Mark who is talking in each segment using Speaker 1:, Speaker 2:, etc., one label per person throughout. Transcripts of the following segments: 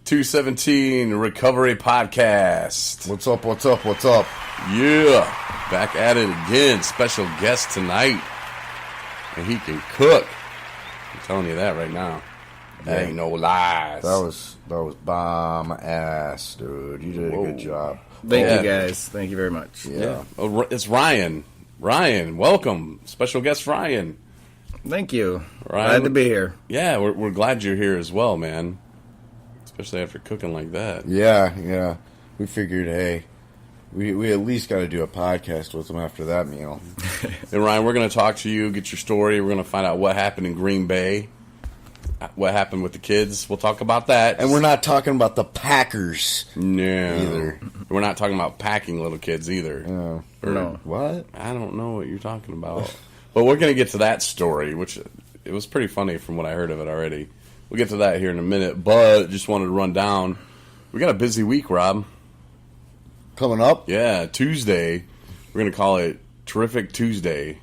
Speaker 1: 217 Recovery Podcast.
Speaker 2: What's up, what's up, what's up?
Speaker 1: Yeah, back at it again. Special guest tonight. And he can cook. I'm telling you that right now. That ain't no lies.
Speaker 2: That was bomb ass, dude. You did a good job.
Speaker 3: Thank you, guys. Thank you very much.
Speaker 1: Yeah. Oh, it's Ryan. Ryan, welcome. Special guest Ryan.
Speaker 3: Thank you.
Speaker 1: Ryan,
Speaker 3: glad to be here.
Speaker 1: Yeah, we're glad you're here as well, man. Especially after cooking like that.
Speaker 2: Yeah. We figured, hey, we at least got to do a podcast with them after that meal.
Speaker 1: And Ryan, we're going to talk to you, get your story. We're going to find out what happened in Green Bay, what happened with the kids. We'll talk about that.
Speaker 2: And we're not talking about the Packers.
Speaker 1: No.
Speaker 2: Either.
Speaker 1: We're not talking about packing little kids either.
Speaker 2: No.
Speaker 3: No.
Speaker 2: What?
Speaker 1: I don't know what you're talking about. But we're going to get to that story, which it was pretty funny from what I heard of it already. We'll get to that here in a minute, but just wanted to run down. We got a busy week, Rob.
Speaker 2: Coming up?
Speaker 1: Yeah, Tuesday. We're going to call it Terrific Tuesday.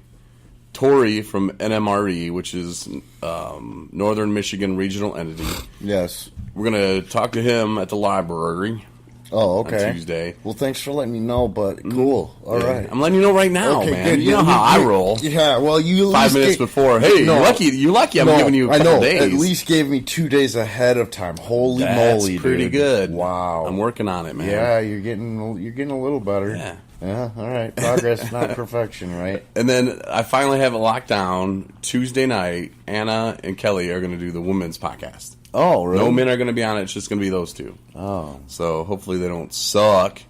Speaker 1: Tori from NMRE, which is Northern Michigan Regional Entity.
Speaker 2: Yes.
Speaker 1: We're going to talk to him at the library.
Speaker 2: Oh, okay.
Speaker 1: On Tuesday.
Speaker 2: Well, thanks for letting me know, but cool. All right.
Speaker 1: I'm letting you know right now,
Speaker 2: okay,
Speaker 1: man.
Speaker 2: Good.
Speaker 1: You know how I roll.
Speaker 2: Yeah, well, you
Speaker 1: 5 minutes before. Hey,
Speaker 2: no,
Speaker 1: you're lucky I'm giving you a couple days.
Speaker 2: At least gave me 2 days ahead of time. Holy moly,
Speaker 1: That's pretty
Speaker 2: dude.
Speaker 1: good.
Speaker 2: Wow.
Speaker 1: I'm working on it, man.
Speaker 2: Yeah, you're getting a little better.
Speaker 1: Yeah.
Speaker 2: Yeah, all right. Progress, not perfection, right?
Speaker 1: And then I finally have it locked down. Tuesday night, Anna and Kelly are going to do the women's podcast.
Speaker 2: Oh, really?
Speaker 1: No men are going to be on it. It's just going to be those two.
Speaker 2: Oh.
Speaker 1: So hopefully they don't suck.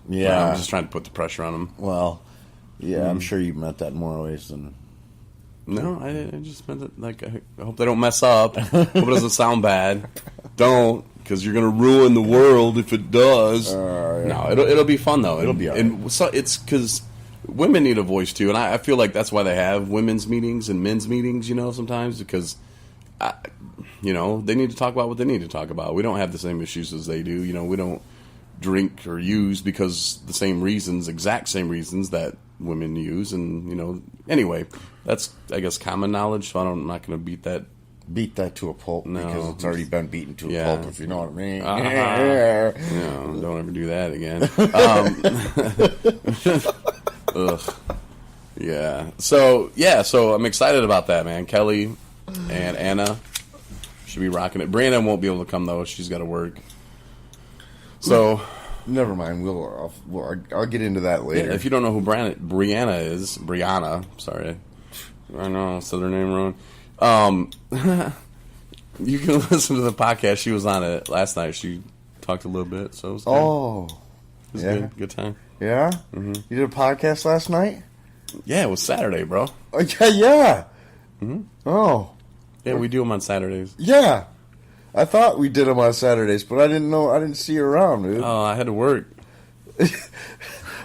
Speaker 2: Yeah.
Speaker 1: I'm just trying to put the pressure on them.
Speaker 2: Well, yeah, I'm sure you meant that in more ways than...
Speaker 1: No, I just meant it like, I hope they don't mess up. Hope it doesn't sound bad. Don't, because you're going to ruin the world if it does.
Speaker 2: Yeah.
Speaker 1: No, it'll be fun, though.
Speaker 2: It'll be all right.
Speaker 1: And so it's because women need a voice, too. And I feel like that's why they have women's meetings and men's meetings, sometimes. Because, they need to talk about what they need to talk about. We don't have the same issues as they do. We don't drink or use because the same reasons, exact same reasons that women use. And, anyway, that's, I guess, common knowledge. So I'm not going to beat that
Speaker 2: to a pulp because it's already been beaten to a pulp, if you know what I mean.
Speaker 1: No, don't ever do that again. Ugh. Yeah. So I'm excited about that, man. Kelly and Anna should be rocking it. Brianna won't be able to come, though. She's got to work. So...
Speaker 2: Never mind. I'll get into that later.
Speaker 1: Yeah, if you don't know who Brianna, sorry. I know, I said her name wrong. You can listen to the podcast. She was on it last night. She talked a little bit, so it was good.
Speaker 2: Oh.
Speaker 1: It was good time.
Speaker 2: Yeah? Mm-hmm. You did a podcast last night?
Speaker 1: Yeah, it was Saturday, bro.
Speaker 2: Oh, yeah.
Speaker 1: Mm-hmm.
Speaker 2: Oh.
Speaker 1: Yeah, we do them on Saturdays.
Speaker 2: Yeah. I thought we did them on Saturdays, but I didn't see you around, dude.
Speaker 1: Oh, I had to work.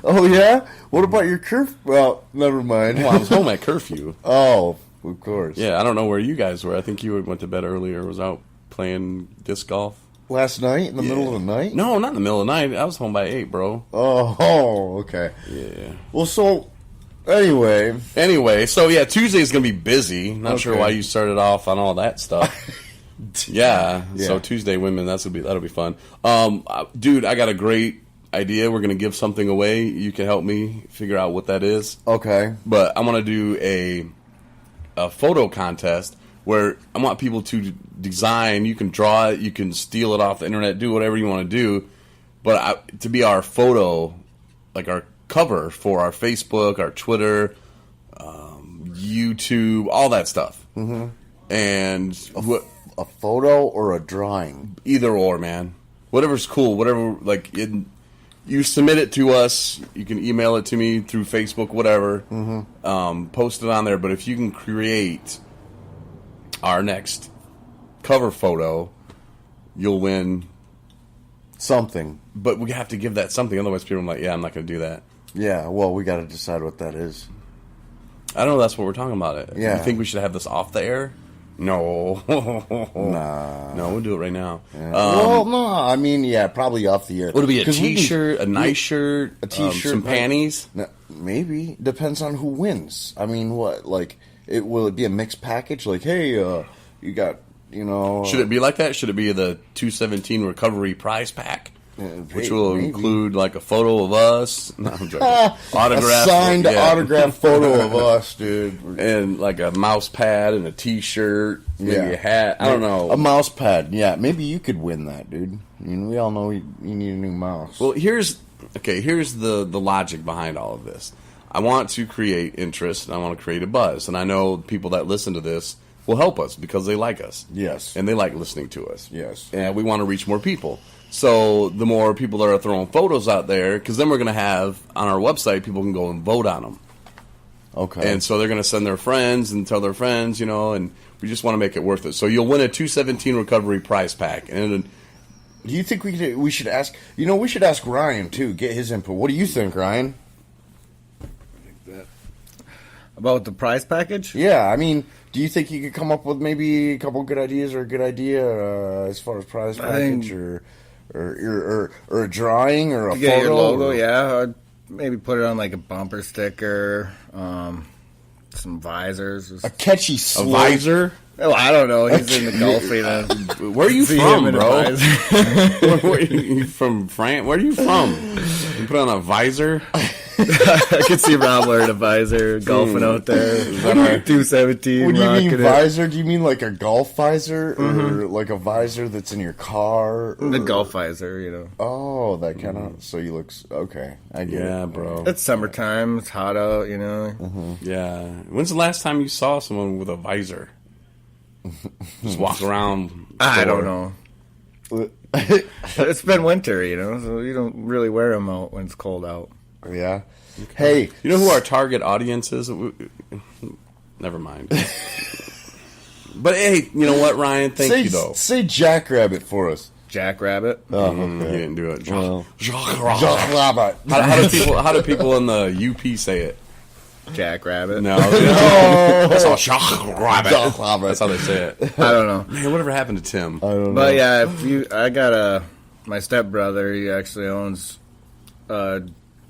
Speaker 2: Oh, yeah? What about your curfew? Well, never mind.
Speaker 1: Well, I was home at curfew.
Speaker 2: Oh, of course.
Speaker 1: Yeah, I don't know where you guys were. I think you went to bed early or was out playing disc golf.
Speaker 2: Last night? In the middle of the night?
Speaker 1: No, not in the middle of the night. I was home by 8, bro.
Speaker 2: Oh, okay.
Speaker 1: Yeah.
Speaker 2: Well, so, anyway,
Speaker 1: so yeah, Tuesday's going to be busy. Not sure why you started off on all that stuff. Yeah. So Tuesday women, that'll be fun. Dude, I got a great idea. We're gonna give something away. You can help me figure out what that is.
Speaker 2: Okay.
Speaker 1: But I want to do a photo contest where I want people to design. You can draw it. You can steal it off the internet. Do whatever you want to do. But to be our photo, like our cover for our Facebook, our Twitter, YouTube, all that stuff. Mm-hmm. And
Speaker 2: a photo or a drawing?
Speaker 1: Either or, man. Whatever's cool. Whatever, you submit it to us. You can email it to me through Facebook, whatever. Mm-hmm. Post it on there. But if you can create our next cover photo, you'll win
Speaker 2: something.
Speaker 1: But we have to give that something. Otherwise, people are like, yeah, I'm not going to do that.
Speaker 2: Yeah, well, we got to decide what that is.
Speaker 1: I don't know. That's what we're talking about.
Speaker 2: Yeah.
Speaker 1: You think we should have this off the air? No.
Speaker 2: Nah.
Speaker 1: No, we'll do it right now.
Speaker 2: Yeah. Well, no, I mean, yeah, probably off the air.
Speaker 1: Would it be a T-shirt, a nice shirt,
Speaker 2: a T-shirt,
Speaker 1: some panties?
Speaker 2: No, maybe. Depends on who wins. I mean, what? Will it be a mixed package? Like, hey, you got
Speaker 1: Should it be like that? Should it be the 217 recovery prize pack? Which will include like a photo of us. No, I'm joking.
Speaker 2: A signed autographed photo of us, dude.
Speaker 1: And like a mouse pad and a t-shirt, maybe a hat. I don't know.
Speaker 2: A mouse pad, yeah. Maybe you could win that, dude. I mean, we all know you need a new mouse.
Speaker 1: Well, here's the logic behind all of this. I want to create interest, and I want to create a buzz. And I know people that listen to this will help us because they like us.
Speaker 2: Yes.
Speaker 1: And they like listening to us.
Speaker 2: Yes.
Speaker 1: And we want to reach more people. So the more people that are throwing photos out there, because then we're going to have, on our website, people can go and vote on them.
Speaker 2: Okay.
Speaker 1: And so they're going to send their friends and tell their friends, and we just want to make it worth it. So you'll win a 217 recovery prize pack. And
Speaker 2: do you think we should ask, we should ask Ryan, too, get his input. What do you think, Ryan?
Speaker 3: About the prize package?
Speaker 2: Yeah, I mean, do you think you could come up with maybe a couple good ideas or a good idea as far as prize package or a drawing or a photo?
Speaker 3: Get your logo, yeah. I'd maybe put it on like a bumper sticker, some visors.
Speaker 2: A catchy slogan.
Speaker 1: A visor?
Speaker 3: Oh, I don't know. He's in the Gulf.
Speaker 1: Where are you from, bro?
Speaker 3: Where
Speaker 1: are you from France? Where are you from? You put on a visor?
Speaker 3: I could see Rob wearing a visor, golfing out there. 217.
Speaker 2: When you mean visor, do you mean like a golf visor or like a visor that's in your car?
Speaker 3: The golf visor,
Speaker 2: Oh, that kind of. So you look okay. I get it.
Speaker 1: Yeah, bro.
Speaker 3: It's summertime. It's hot out.
Speaker 1: Yeah. When's the last time you saw someone with a visor? Just walk around.
Speaker 3: I don't know. It's been winter, so you don't really wear them out when it's cold out.
Speaker 2: Yeah. Okay. Hey,
Speaker 1: you know who our target audience is? Never mind. But hey, you know what, Ryan? Thank you though.
Speaker 2: Say Jackrabbit for us.
Speaker 3: Jackrabbit.
Speaker 2: Oh, okay.
Speaker 1: You didn't do it.
Speaker 2: Jackrabbit.
Speaker 1: How do people in the UP say it?
Speaker 3: Jackrabbit.
Speaker 1: No. That's all Jackrabbit. That's how they say it.
Speaker 3: I don't know.
Speaker 1: Man, whatever happened to Tim?
Speaker 2: I don't know.
Speaker 3: But yeah, I got my stepbrother. He actually owns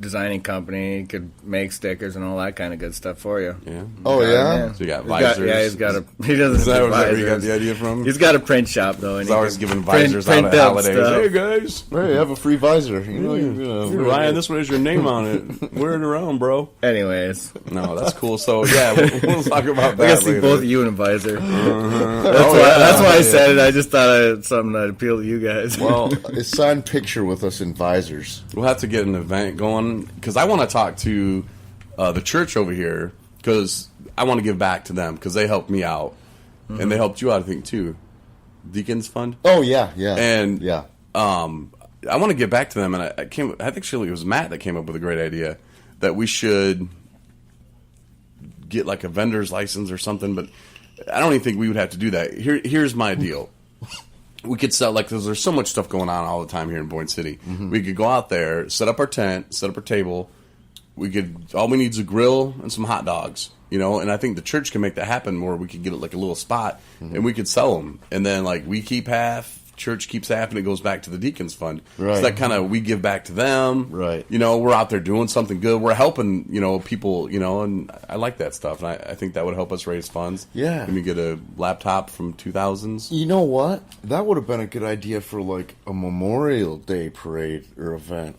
Speaker 3: designing company. He could make stickers and all that kind of good stuff for you.
Speaker 1: Yeah.
Speaker 2: Oh, yeah?
Speaker 1: So you got visors.
Speaker 3: He's got a... He doesn't
Speaker 1: Is that
Speaker 3: do
Speaker 1: where you got
Speaker 3: visors.
Speaker 1: the idea from?
Speaker 3: He's got a print shop, though. And
Speaker 1: He's always giving visors out at holidays. Hey, guys.
Speaker 2: Hey, have a free visor.
Speaker 1: Ryan, this one has your name on it. Wear it around, bro.
Speaker 3: Anyways.
Speaker 1: No, that's cool. So, yeah, we'll talk about that
Speaker 3: I gotta see
Speaker 1: later.
Speaker 3: both of you in a visor. That's why I said it. I just thought I had something that appealed to you guys.
Speaker 2: Well, a signed picture with us in visors.
Speaker 1: We'll have to get an event going because I want to talk to the church over here because I want to give back to them because they helped me out and they helped you out, I think, too. Deacons Fund.
Speaker 2: Oh yeah, yeah,
Speaker 1: and
Speaker 2: yeah.
Speaker 1: I want to get back to them, and I think actually it was Matt that came up with a great idea that we should get like a vendor's license or something. But I don't even think we would have to do that. Here's my deal. We could sell, like, because there's so much stuff going on all the time here in Boyne City. We could go out there, set up our tent, set up our table. All we need is a grill and some hot dogs, and I think the church can make that happen where we could get it like a little spot and we could sell them. And then, like, we keep half, church keeps half, and it goes back to the Deacons Fund.
Speaker 2: Right.
Speaker 1: So that kind of, we give back to them.
Speaker 2: Right.
Speaker 1: We're out there doing something good. We're helping, people, and I like that stuff. And I think that would help us raise funds.
Speaker 2: Yeah.
Speaker 1: And we get a laptop from 2000s.
Speaker 2: You know what? That would have been a good idea for, like, a Memorial Day parade or event.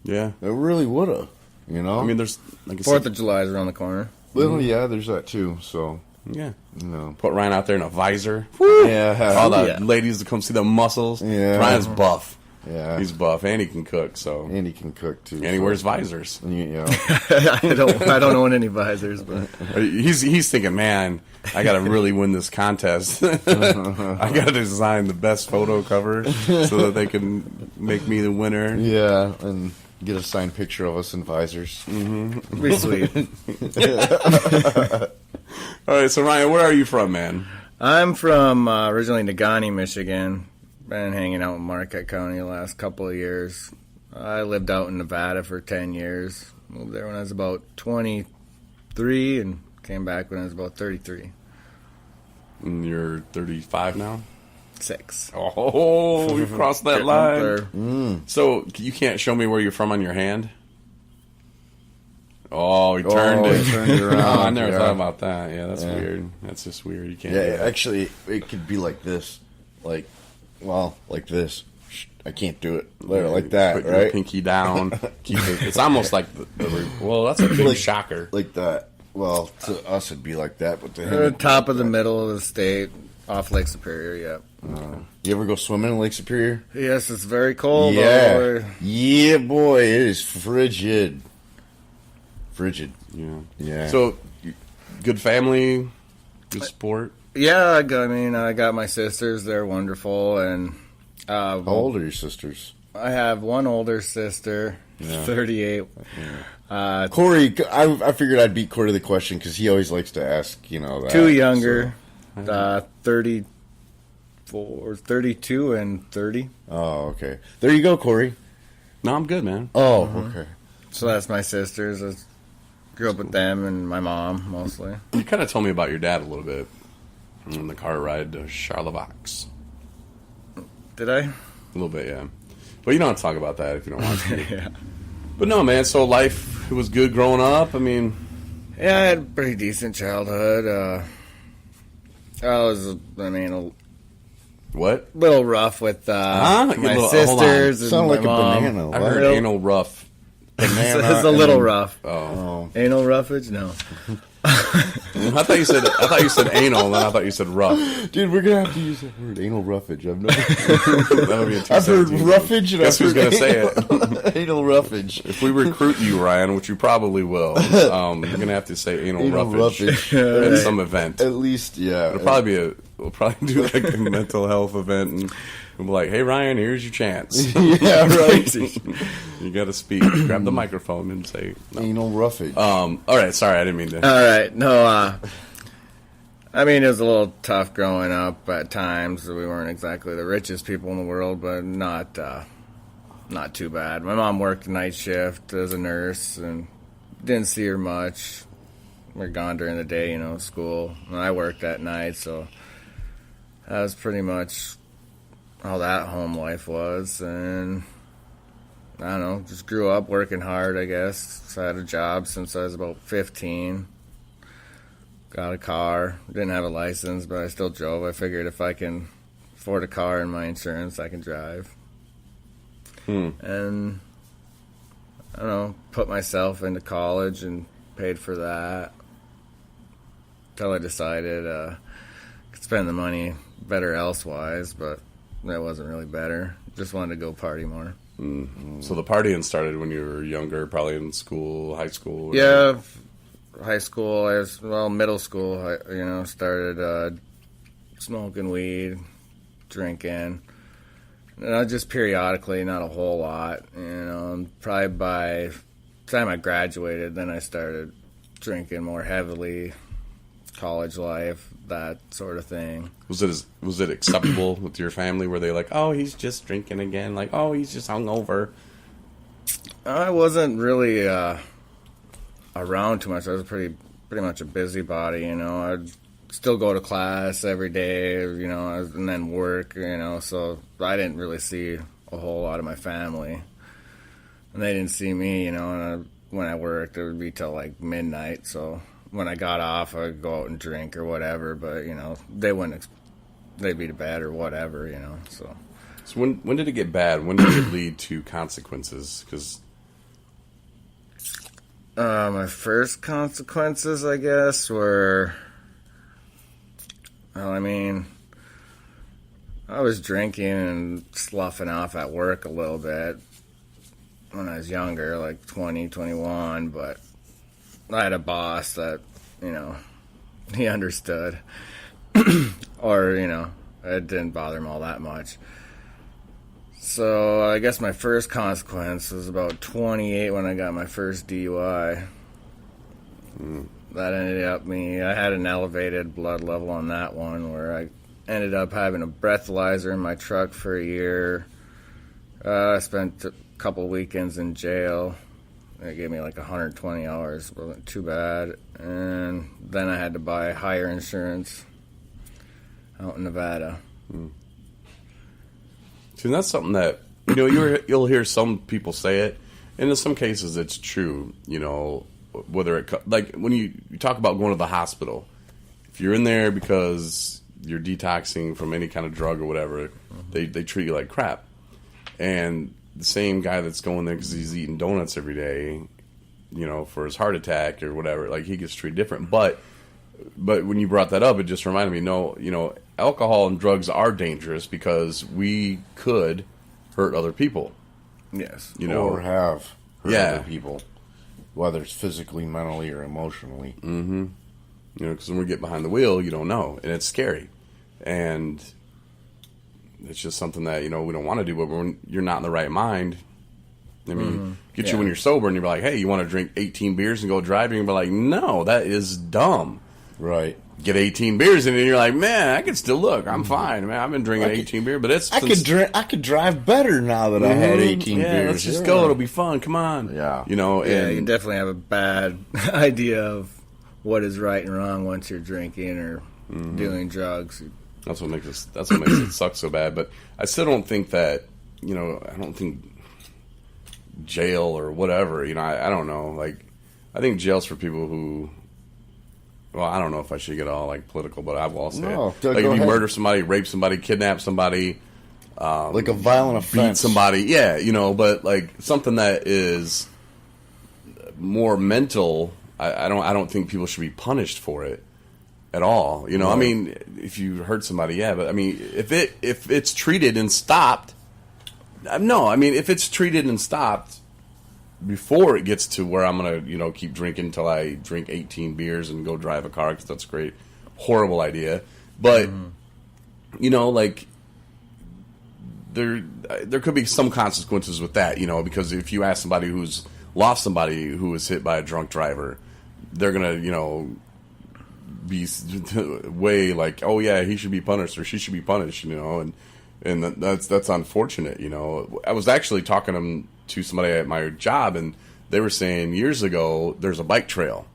Speaker 1: Yeah.
Speaker 2: It really would have, I
Speaker 1: mean, there's, like I
Speaker 3: 4th
Speaker 1: said,
Speaker 3: of July is around the corner.
Speaker 2: Well, yeah, there's that too, so.
Speaker 1: yeah.
Speaker 2: No.
Speaker 1: Put Ryan out there in a visor.
Speaker 2: Yeah.
Speaker 1: All the ladies to come see the muscles.
Speaker 2: Yeah.
Speaker 1: Ryan's buff.
Speaker 2: Yeah.
Speaker 1: He's buff, and he can cook. So.
Speaker 2: And he can cook too.
Speaker 1: And he wears visors.
Speaker 3: I don't own any visors, but
Speaker 1: He's thinking, man, I got to really win this contest. I got to design the best photo cover so that they can make me the winner.
Speaker 2: Yeah, and get a signed picture of us in visors.
Speaker 3: be sweet.
Speaker 1: All right, so Ryan, where are you from, man?
Speaker 3: I'm from originally Negaunee, Michigan. Been hanging out in Marquette County the last couple of years. I lived out in Nevada for 10 years. Moved there when I was about 23 and came back when I was about 33.
Speaker 1: And you're 35 now?
Speaker 3: 6.
Speaker 1: Oh, we've crossed that line.
Speaker 3: There.
Speaker 1: So you can't show me where you're from on your hand? Oh, he turned it.
Speaker 2: He turned it around.
Speaker 1: Oh, I never
Speaker 2: Yeah.
Speaker 1: thought about that. Yeah, that's weird. That's just weird. You can't.
Speaker 2: Yeah,
Speaker 1: do that.
Speaker 2: actually, it could be like this. Like this. I can't do it. Like that,
Speaker 1: Put your
Speaker 2: right?
Speaker 1: pinky down. Keep it. It's almost like well, that's a big shocker.
Speaker 2: Like that. Well, to us, it'd be like that, but to him...
Speaker 3: The top of the middle of the state, off Lake Superior,
Speaker 2: You ever go swimming in Lake Superior?
Speaker 3: Yes, it's very cold.
Speaker 2: Yeah.
Speaker 3: Though.
Speaker 2: Yeah, boy, it is frigid. Yeah.
Speaker 1: So, good family, good sport.
Speaker 3: Yeah, I got my sisters. They're wonderful. And
Speaker 2: How old are your sisters?
Speaker 3: I have one older sister, 38.
Speaker 2: Corey, I figured I'd beat Corey to the question because he always likes to ask, that.
Speaker 3: Two younger, 32 and 30.
Speaker 2: Oh, okay. There you go, Corey.
Speaker 1: No, I'm good, man.
Speaker 2: Oh, okay.
Speaker 3: So that's my sisters. I grew up with them and my mom, mostly.
Speaker 1: You kind of told me about your dad a little bit on the car ride to Charlevoix.
Speaker 3: Did I?
Speaker 1: A little bit, yeah. But you don't have to talk about that if you don't want to.
Speaker 3: Yeah.
Speaker 1: But no, man, so life was good growing up. I mean...
Speaker 3: Yeah, I had a pretty decent childhood. A
Speaker 1: What?
Speaker 3: little rough with my
Speaker 1: Hold on.
Speaker 3: sisters and
Speaker 2: Sound
Speaker 3: my
Speaker 2: like a
Speaker 3: mom.
Speaker 2: banana.
Speaker 1: I heard
Speaker 3: Well-
Speaker 1: anal rough.
Speaker 2: Banana
Speaker 3: It's a little rough.
Speaker 1: Oh.
Speaker 3: Anal roughage? No.
Speaker 1: I thought you said anal, and then I thought you said rough.
Speaker 2: Dude, we're gonna have to use that word, anal roughage. I've never.
Speaker 1: That would be a
Speaker 2: I've heard
Speaker 1: 217.
Speaker 2: roughage, and
Speaker 1: Guess
Speaker 2: I've
Speaker 1: who's
Speaker 2: heard
Speaker 1: gonna say it?
Speaker 2: anal roughage.
Speaker 1: If we recruit you, Ryan, which you probably will, you're gonna have to say anal,
Speaker 2: Anal
Speaker 1: roughage
Speaker 2: roughage.
Speaker 1: at some event.
Speaker 2: At least, yeah.
Speaker 1: We'll probably do like a mental health event, and we'll be like, "Hey, Ryan, here's your chance.
Speaker 2: Yeah, right.
Speaker 1: You got to speak. Grab the microphone and say." No.
Speaker 2: Anal roughage.
Speaker 1: All right, sorry, I didn't mean to.
Speaker 3: All right. No, it was a little tough growing up at times. We weren't exactly the richest people in the world, but not too bad. My mom worked night shift as a nurse and didn't see her much. We were gone during the day, school. And I worked at night, so that was pretty much how that home life was. And I don't know, just grew up working hard, I guess. So I had a job since I was about 15. Got a car. Didn't have a license, but I still drove. I figured if I can afford a car and my insurance, I can drive. And, I don't know, put myself into college and paid for that. Until I decided I could spend the money better elsewise, but that wasn't really better. Just wanted to go party more.
Speaker 1: So the partying started when you were younger, probably in school, high school.
Speaker 3: Yeah, high school, middle school, started smoking weed, drinking. Just periodically, not a whole lot. Probably by the time I graduated, then I started drinking more heavily, college life, that sort of thing.
Speaker 1: Was it acceptable with your family? Were they like, "Oh, he's just drinking again," like, "Oh, he's just hungover"?
Speaker 3: I wasn't really around too much. I was pretty much a busybody, I'd still go to class every day, and then work, so I didn't really see a whole lot of my family. And they didn't see me, and when I worked, it would be till like midnight, so when I got off, I'd go out and drink or whatever, but, they wouldn't, they'd be to bed or whatever, so.
Speaker 1: So when did it get bad? When did it lead to consequences? Because
Speaker 3: my first consequences, I guess, were, I was drinking and sloughing off at work a little bit when I was younger, like 20, 21, but I had a boss that, he understood. Or, it didn't bother him all that much. So I guess my first consequence was about 28 when I got my first DUI. That ended up I had an elevated blood level on that one where I ended up having a breathalyzer in my truck for a year. I spent a couple weekends in jail. It gave me like 120 hours. Wasn't too bad. And then I had to buy higher insurance out in Nevada.
Speaker 1: See, that's something that you'll hear some people say it, and in some cases it's true. whether like when you talk about going to the hospital, if you're in there because you're detoxing from any kind of drug or whatever, they treat you like crap. And the same guy that's going there because he's eating donuts every day, for his heart attack or whatever, like he gets treated different. But when you brought that up, it just reminded me, no, alcohol and drugs are dangerous because we could hurt other people.
Speaker 3: Yes.
Speaker 2: Or have hurt
Speaker 1: Yeah.
Speaker 2: other people, whether it's physically, mentally, or emotionally.
Speaker 1: Mm-hmm. Because when we get behind the wheel, you don't know, and it's scary. And it's just something that, we don't want to do, but when you're not in the right mind, I mean, get you when you're sober and you're like, hey, you want to drink 18 beers and go driving? And be like, no, that is dumb.
Speaker 2: Right.
Speaker 1: Get 18 beers and then you're like, man, I can still look. I'm fine, man. I've been drinking 18 beers, but it's...
Speaker 2: I could drive better now that I had 18 beers.
Speaker 1: Let's just go. It'll be fun. Come on.
Speaker 2: Yeah.
Speaker 3: Yeah, you definitely have a bad idea of what is right and wrong once you're drinking or doing drugs.
Speaker 1: That's what makes it suck so bad. But I still don't think that, I don't think jail or whatever, I don't know. Like, I think jail's for people who... Well, I don't know if I should get all political, but I will say it. Like if you murder somebody, rape somebody, kidnap somebody,
Speaker 2: like a violent offense,
Speaker 1: beat somebody, but like something that is more mental. I don't think people should be punished for it at all. Right. I mean, if you hurt somebody, but I mean, if it's treated and stopped, no, I mean, if it's treated and stopped before it gets to where I'm gonna, keep drinking until I drink 18 beers and go drive a car, because that's a great, horrible idea. But like there could be some consequences with that, because if you ask somebody who's lost somebody who was hit by a drunk driver, they're gonna, be way like, oh yeah, he should be punished or she should be punished, and that's unfortunate. I was actually talking to somebody at my job, and they were saying years ago there's a bike trail,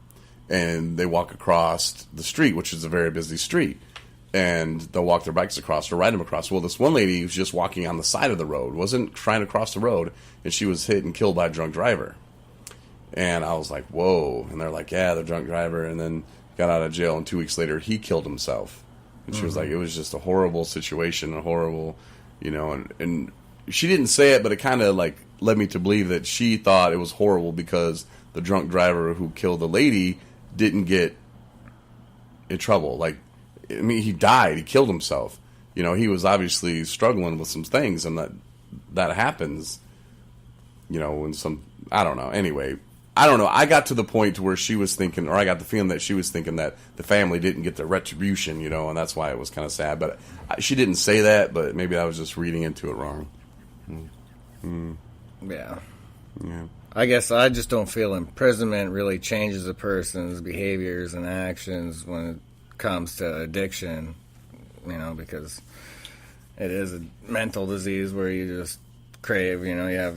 Speaker 1: and they walk across the street, which is a very busy street, and they'll walk their bikes across or ride them across. Well, this one lady was just walking on the side of the road, wasn't trying to cross the road, and she was hit and killed by a drunk driver. And I was like, whoa. And they're like, yeah, the drunk driver, and then got out of jail, and 2 weeks later he killed himself. And she was like, it was just a horrible situation, a horrible, and she didn't say it, but it kind of led me to believe that she thought it was horrible because the drunk driver who killed the lady didn't get in trouble. Like, I mean, he died. He killed himself. He was obviously struggling with some things, and that happens, when I don't know. Anyway, I don't know. I got to the point where she was thinking, or I got the feeling that she was thinking that the family didn't get the retribution, and that's why it was kind of sad. But she didn't say that, but maybe I was just reading into it wrong.
Speaker 3: Yeah. I guess I just don't feel imprisonment really changes a person's behaviors and actions when it comes to addiction, because it is a mental disease where you just crave, you have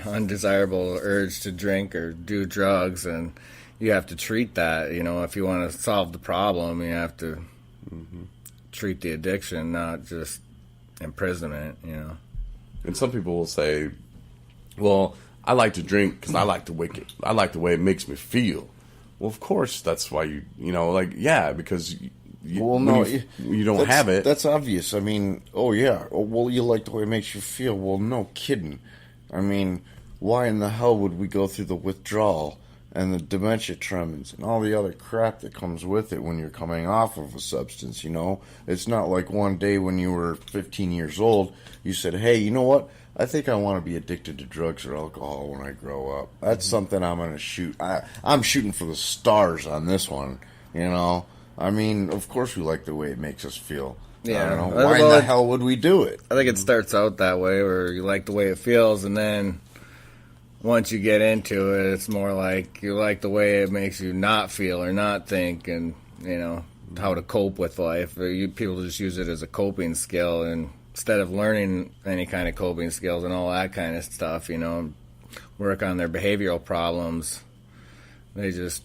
Speaker 3: undesirable urge to drink or do drugs, and you have to treat that. If you want to solve the problem, you have to treat the addiction, not just imprisonment.
Speaker 1: And some people will say, well, I like to drink because I like the way it makes me feel. Well, of course, that's why because you don't have it.
Speaker 2: That's obvious. I mean, oh yeah. Oh, well, you like the way it makes you feel. Well, no kidding. I mean, why in the hell would we go through the withdrawal and the dementia tremens and all the other crap that comes with it when you're coming off of a substance, It's not like one day when you were 15 years old, you said, hey, you know what? I think I want to be addicted to drugs or alcohol when I grow up. That's something I'm going to shoot. I'm shooting for the stars on this one, I mean, of course we like the way it makes us feel.
Speaker 3: Yeah.
Speaker 2: Why in the hell would we do it?
Speaker 3: I think it starts out that way, where you like the way it feels, and then once you get into it, it's more like you like the way it makes you not feel or not think, and how to cope with life. People just use it as a coping skill, and instead of learning any kind of coping skills and all that kind of stuff, work on their behavioral problems, they just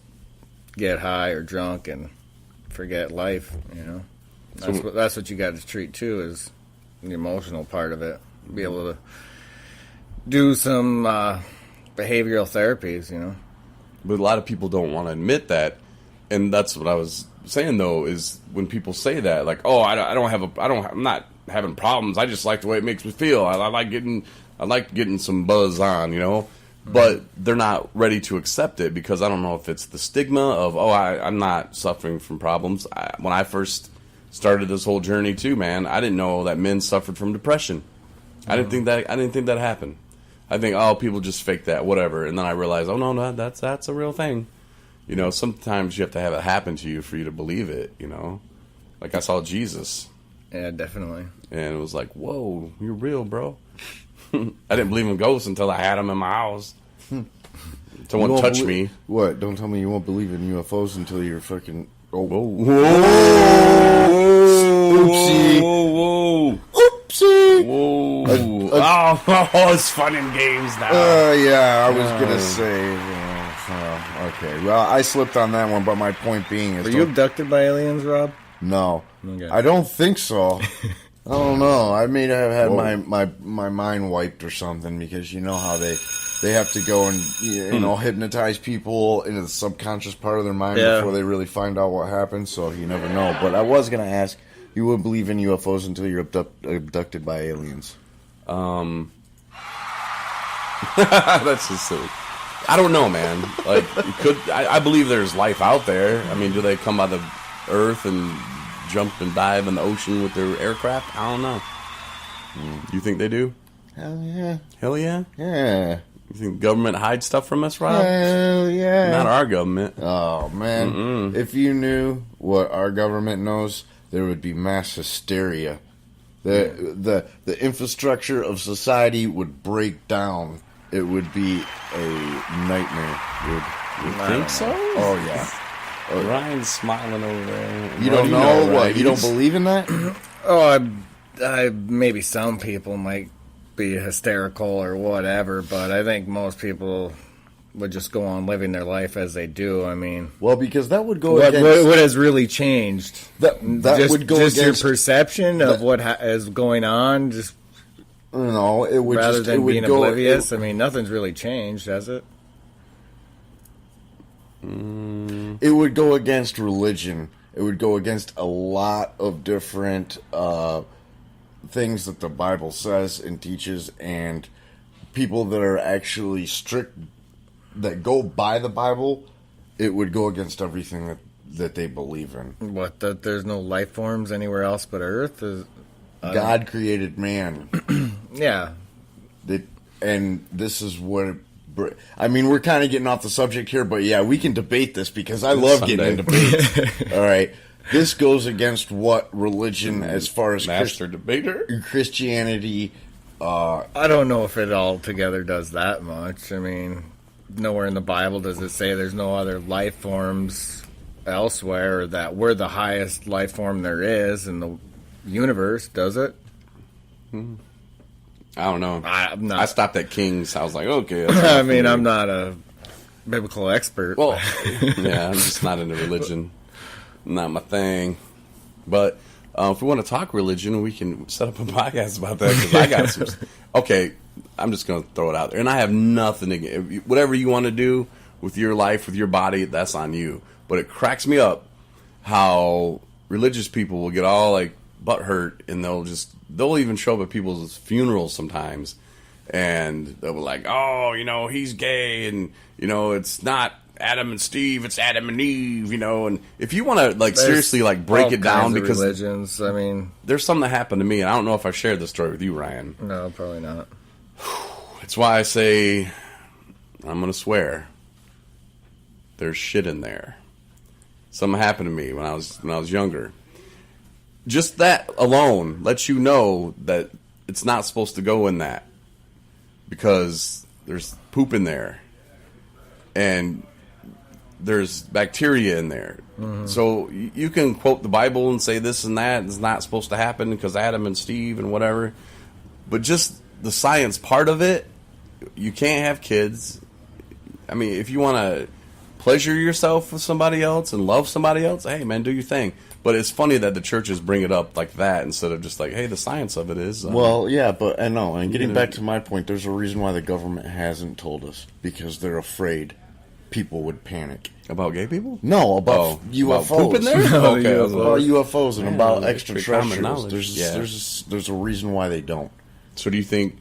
Speaker 3: get high or drunk and forget life. That's what you got to treat too, is the emotional part of it. Be able to do some behavioral therapies,
Speaker 1: But a lot of people don't want to admit that, and that's what I was saying though. Is when people say that, like, "Oh, I'm not having problems. I just like the way it makes me feel. I like getting some buzz on, you know." But they're not ready to accept it because I don't know if it's the stigma of, I'm not suffering from problems. When I first started this whole journey too, man, I didn't know that men suffered from depression. I didn't think that happened. I think, people just fake that, whatever. And then I realized, oh no, that's a real thing. You know, sometimes you have to have it happen to you for you to believe it, you know. Like I saw Jesus.
Speaker 3: Yeah, definitely.
Speaker 1: And it was like, whoa, you're real, bro. I didn't believe in ghosts until I had them in my house. Someone touched me.
Speaker 2: What? Don't tell me you won't believe in UFOs until you're fucking... Oh.
Speaker 1: Whoa.
Speaker 2: Oopsie.
Speaker 1: Whoa.
Speaker 2: Oopsie.
Speaker 1: Whoa. It's fun in games now.
Speaker 2: Yeah, I was going to say... okay, well, I slipped on that one, but my point being is...
Speaker 3: Were you abducted by aliens, Rob?
Speaker 2: No.
Speaker 3: Okay.
Speaker 2: I don't think so. I don't know. I may have had my mind wiped or something because you know how they have to go and hypnotize people into the subconscious part of their mind before they really find out what happened. So you never know. But I was gonna ask, you wouldn't believe in UFOs until you're abducted by aliens.
Speaker 1: That's just silly. I don't know, man. Like, I believe there's life out there. I mean, do they come out of Earth and jump and dive in the ocean with their aircraft? I don't know. You think they do?
Speaker 2: Hell yeah.
Speaker 1: Hell yeah?
Speaker 2: Yeah.
Speaker 1: You think government hides stuff from us, Rob?
Speaker 2: Hell yeah.
Speaker 1: Not our government.
Speaker 2: Oh, man. If you knew what our government knows, there would be mass hysteria. The infrastructure of society would break down. It would be a nightmare.
Speaker 1: You think so?
Speaker 2: Oh, yeah.
Speaker 1: Ryan's smiling over there.
Speaker 2: You don't know what? You don't believe in that?
Speaker 3: I maybe some people might be hysterical or whatever, but I think most people would just go on living their life as they do. I mean,
Speaker 2: well, because that would go
Speaker 3: what
Speaker 2: against...
Speaker 3: What has really changed?
Speaker 2: That would go
Speaker 3: just
Speaker 2: against...
Speaker 3: your perception of what is going on, just...
Speaker 2: No, it would
Speaker 3: rather
Speaker 2: just...
Speaker 3: than being oblivious. I mean, nothing's really changed, has it?
Speaker 2: It would go against religion. It would go against a lot of different things that the Bible says and teaches, and people that are actually strict, that go by the Bible, it would go against everything that they believe in.
Speaker 3: What, that there's no life forms anywhere else but Earth?
Speaker 2: God created man.
Speaker 3: Yeah.
Speaker 2: And this is what... I mean, we're kind of getting off the subject here, but yeah, we can debate this because I love getting into debates. All right. This goes against what religion, as far as
Speaker 1: Master debater?
Speaker 2: Christianity...
Speaker 3: I don't know if it altogether does that much. I mean, nowhere in the Bible does it say there's no other life forms elsewhere, or that we're the highest life form there is in the universe, does it?
Speaker 1: I don't know. I stopped at Kings. I was like, okay.
Speaker 3: I mean, I'm not a biblical expert.
Speaker 1: Well, yeah, I'm just not into religion. Not my thing. But if we want to talk religion, we can set up a podcast about that, because I got some... Okay, I'm just going to throw it out there. And I have nothing against... Whatever you want to do with your life, with your body, that's on you. But it cracks me up how religious people will get all, like, butthurt, and they'll even show up at people's funerals sometimes, and they'll be like, oh, he's gay, and it's not Adam and Steve, it's Adam and Eve, and if you want to seriously break it down, because
Speaker 3: religions, I mean,
Speaker 1: there's something that happened to me, and I don't know if I've shared this story with you, Ryan.
Speaker 3: No, probably not.
Speaker 1: It's why I say I'm gonna swear there's shit in there. Something happened to me when I was younger. Just that alone lets you know that it's not supposed to go in that, because there's poop in there and there's bacteria in there. Mm-hmm. So you can quote the Bible and say this and that is not supposed to happen because Adam and Steve and whatever, but just the science part of it, you can't have kids. I mean, if you want to pleasure yourself with somebody else and love somebody else, hey man, do your thing. But it's funny that the churches bring it up like that instead of just like, hey, the science of it is...
Speaker 2: well, yeah, but I know. And getting back to my point, there's a reason why the government hasn't told us. Because they're afraid. people would panic.
Speaker 1: About gay people?
Speaker 2: No, about UFOs.
Speaker 1: About pooping there? Okay, I was
Speaker 2: About UFOs and
Speaker 1: Man,
Speaker 2: about
Speaker 1: that's pretty common
Speaker 2: extraterrestrials.
Speaker 1: knowledge.
Speaker 2: There's a reason why they don't.
Speaker 1: So do you think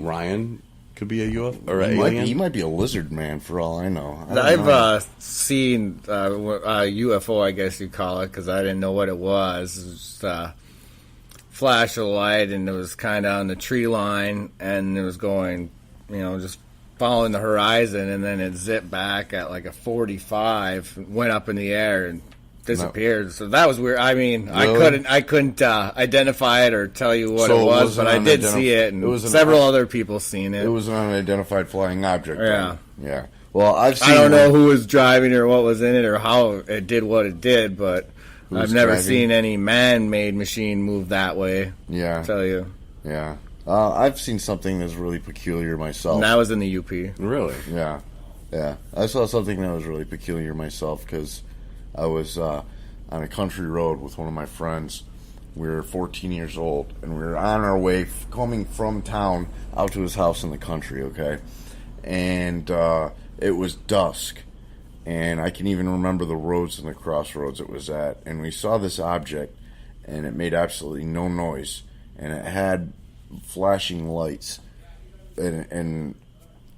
Speaker 1: Ryan could be a UFO or an
Speaker 2: He
Speaker 1: alien?
Speaker 2: might be a lizard man for all I know.
Speaker 3: I've seen a UFO, I guess you call it, because I didn't know what it was. It was a flash of light, and it was kind of on the tree line, and it was going, just following the horizon, and then it zipped back at like a 45, went up in the air, and disappeared. So that was weird. I mean,
Speaker 2: Really?
Speaker 3: I couldn't identify it or tell you what
Speaker 2: So
Speaker 3: it
Speaker 2: it
Speaker 3: was,
Speaker 2: wasn't
Speaker 3: but I did see it, and several other people seen it.
Speaker 2: It was an unidentified flying object.
Speaker 3: Yeah.
Speaker 2: Yeah. Well, I've seen.
Speaker 3: I don't know who was driving or what was in it or how it did what it did, but
Speaker 2: Who was
Speaker 3: I've never
Speaker 2: driving?
Speaker 3: seen any man-made machine move that way.
Speaker 2: Yeah.
Speaker 3: I'll tell you.
Speaker 2: Yeah. I've seen something that's really peculiar myself.
Speaker 3: And that was in the UP.
Speaker 1: Really?
Speaker 2: Yeah. Yeah. I saw something that was really peculiar myself because I was on a country road with one of my friends. We were 14 years old, and we were on our way coming from town out to his house in the country, okay? And it was dusk, and I can even remember the roads and the crossroads it was at. And we saw this object, and it made absolutely no noise, and it had flashing lights, and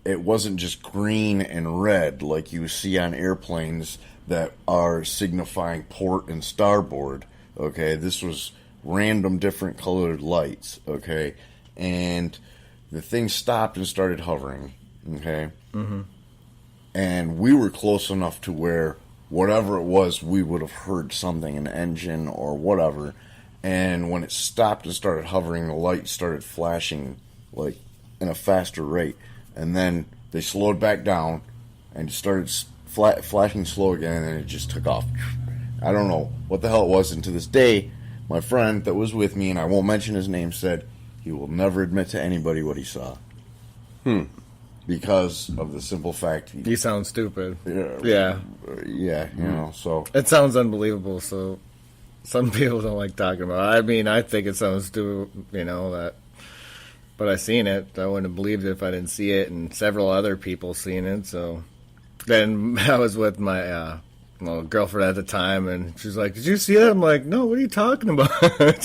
Speaker 2: it wasn't just green and red like you see on airplanes that are signifying port and starboard. Okay, this was random different colored lights. Okay, and the thing stopped and started hovering. Okay, and we were close enough to where whatever it was, we would have heard something, an engine or whatever. And when it stopped and started hovering, the light started flashing like in a faster rate. And then they slowed back down and started flashing slow again, and it just took off. I don't know what the hell it was. And to this day, my friend that was with me, and I won't mention his name, said he will never admit to anybody what he saw. Because of the simple fact
Speaker 3: You sound stupid.
Speaker 2: yeah, you know, so.
Speaker 3: It sounds unbelievable, so some people don't like talking about it. I mean, I think it sounds stupid, that. But I seen it. I wouldn't have believed it if I didn't see it, and several other people seen it, so. Then I was with my girlfriend at the time, and she's like, "Did you see that?" I'm like, "No, what are you talking about?" Tried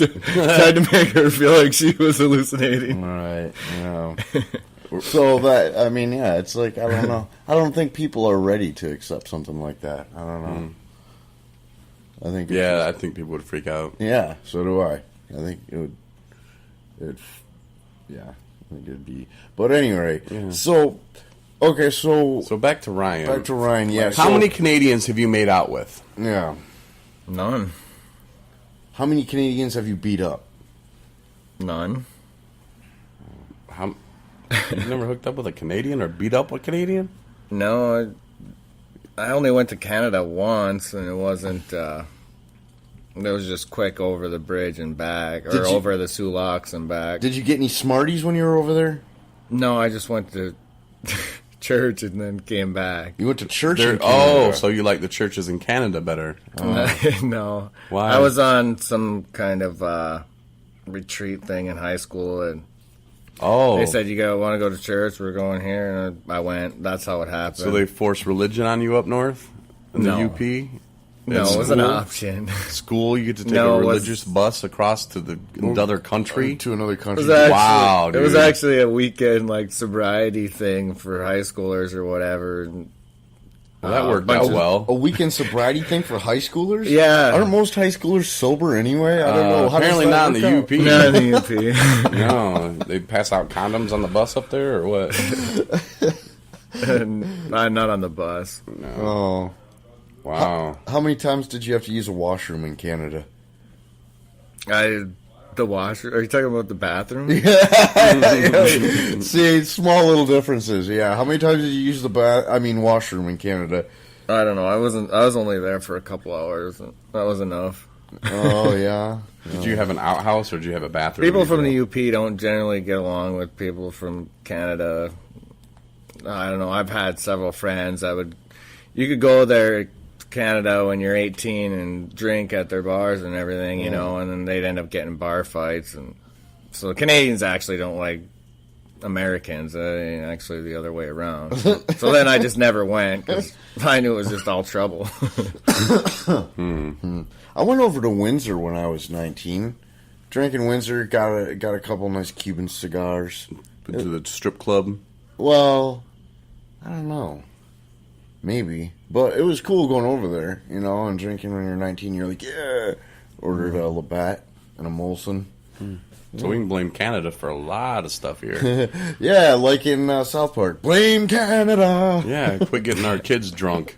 Speaker 3: to make her feel like she was hallucinating.
Speaker 2: Right, So that, I mean, yeah, it's like, I don't know. I don't think people are ready to accept something like that. I don't know. I think
Speaker 1: I think people would freak out.
Speaker 2: Yeah, so do I. I think it would. I think it'd be. But anyway, so okay, so
Speaker 1: back to Ryan.
Speaker 2: Back to Ryan. Yeah.
Speaker 1: How many Canadians have you made out with?
Speaker 2: Yeah.
Speaker 3: None.
Speaker 2: How many Canadians have you beat up?
Speaker 3: None.
Speaker 1: You've never hooked up with a Canadian or beat up a Canadian?
Speaker 3: No, I only went to Canada once, and it wasn't. It was just quick over the bridge and back, or over the Sulaks and back.
Speaker 2: Did you get any Smarties when you were over there?
Speaker 3: No, I just went to church and then came back.
Speaker 2: You went to church in Canada?
Speaker 1: Oh, so you like the churches in Canada better?
Speaker 3: No.
Speaker 1: Why?
Speaker 3: I was on some kind of retreat thing in high school, and they said, "You want to go to church? We're going here." And I went. That's how it happened.
Speaker 1: So they forced religion on you up north in the UP?
Speaker 3: No, it was an option.
Speaker 1: School, you get to take a religious bus across to another country?
Speaker 2: To another country.
Speaker 1: Wow, dude.
Speaker 3: It was actually a weekend sobriety thing for high schoolers or whatever.
Speaker 1: Well, that worked out well.
Speaker 2: A weekend sobriety thing for high schoolers?
Speaker 3: Yeah.
Speaker 2: Aren't most high schoolers sober anyway? I don't know. How
Speaker 1: Apparently
Speaker 2: does
Speaker 1: not
Speaker 2: that
Speaker 1: in
Speaker 2: work
Speaker 1: the
Speaker 2: out?
Speaker 1: UP.
Speaker 3: Not in the UP.
Speaker 1: No, they pass out condoms on the bus up there, or what?
Speaker 3: Not on the bus.
Speaker 1: No.
Speaker 2: Oh.
Speaker 1: Wow.
Speaker 2: How many times did you have to use a washroom in Canada?
Speaker 3: The washer? Are you talking about the bathroom?
Speaker 2: See, small little differences. Yeah. How many times did you use the washroom in Canada?
Speaker 3: I don't know. I was only there for a couple hours. That was enough.
Speaker 2: Oh yeah.
Speaker 1: Did you have an outhouse or did you have a bathroom?
Speaker 3: People from the UP don't generally get along with people from Canada. I don't know. I've had several friends you could go there to Canada when you're 18 and drink at their bars and everything, and then they'd end up getting bar fights. And so Canadians actually don't like Americans. Actually, the other way around. So then I just never went because I knew it was just all trouble.
Speaker 2: I went over to Windsor when I was 19. Drank in Windsor, got a couple nice Cuban cigars.
Speaker 1: Been to the strip club.
Speaker 2: Well, I don't know. Maybe. But it was cool going over there, you know, and drinking when you're 19. You're like, yeah. Ordered a Labatt and a Molson.
Speaker 1: So we can blame Canada for a lot of stuff here.
Speaker 2: Yeah, like in South Park. Blame Canada.
Speaker 1: Yeah, quit getting our kids drunk.